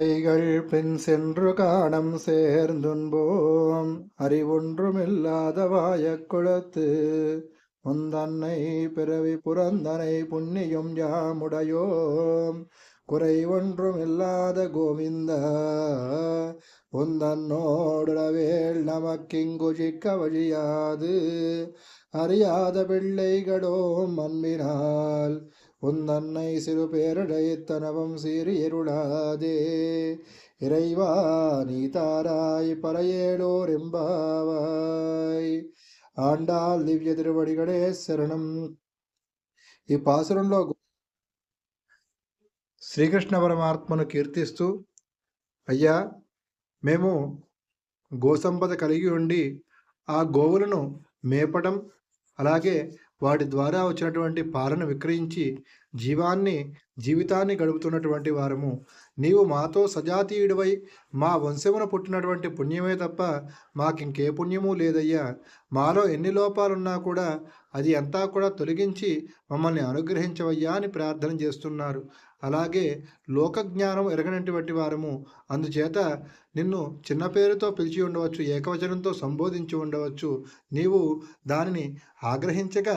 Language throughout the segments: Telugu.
கைகள் பின் சென்று காணம் சேர்ந்துன்போம் அறிவொன்றுமில்லாத வாயக்குளத்து முந்தன்னை பிறவி புறந்தனை புண்ணியும் யாமுடையோம் குறை ஒன்றுமில்லாத கோவிந்த உந்தன்னோடுறவேள் நமக்கிங்குஷிக்க வழியாது அறியாத பிள்ளைகளோம் அன்பினால் உந்தன்னை சிறு பேரடைத்தனவம் சீரியருளாதே இறைவா நீ தாராய் பறையேலோர் எம்பாவாய். ఆండాల్ దివ్య తిరువడిగడే శరణం. ఈ పాసురంలో శ్రీకృష్ణ పరమాత్మను కీర్తిస్తూ, అయ్యా మేము గోసంపద కలిగి ఉండి ఆ గోవులను మేపడం, అలాగే వాటి ద్వారా వచ్చినటువంటి పాలను విక్రయించి జీవితాన్ని గడుపుతున్నటువంటి వారము. నీవు మాతో సజాతీయుడివై మా వంశమున పుట్టినటువంటి పుణ్యమే తప్ప మాకింకే పుణ్యము లేదయ్యా. మాలో ఎన్ని లోపాలున్నా కూడా అది అంతా కూడా తొలగించి మమ్మల్ని అనుగ్రహించవయ్యా అని ప్రార్థన చేస్తున్నారు. అలాగే లోకజ్ఞానం ఎరగనటువంటి వారము, అందుచేత నిన్ను చిన్న పేరుతో పిలిచి ఉండవచ్చు, ఏకవచనంతో సంబోధించి ఉండవచ్చు. నీవు దానిని ఆగ్రహించక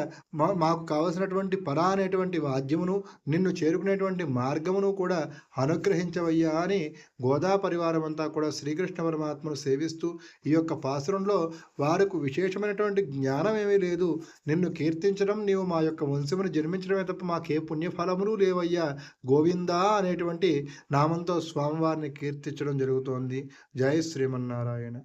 మాకు కావలసినటువంటి పరా అనేటువంటి వాద్యమును, నిన్ను చేరుకునేటువంటి మార్గమును కూడా అనుగ్రహించవయ్యా అని గోదా పరివారం అంతా కూడా శ్రీకృష్ణ పరమాత్మను సేవిస్తూ, ఈ యొక్క పాసురంలో వారికి విశేషమైనటువంటి జ్ఞానం ఏమీ లేదు. నిన్ను కీర్తించడం, నీవు మా యొక్క వంశమును జన్మించడమే తప్ప మాకే పుణ్యఫలములు లేవయ్యా, గోవిందా అనేటువంటి నామంతో స్వామివారిని కీర్తించడం జరుగుతోంది. జై శ్రీమన్నారాయణ.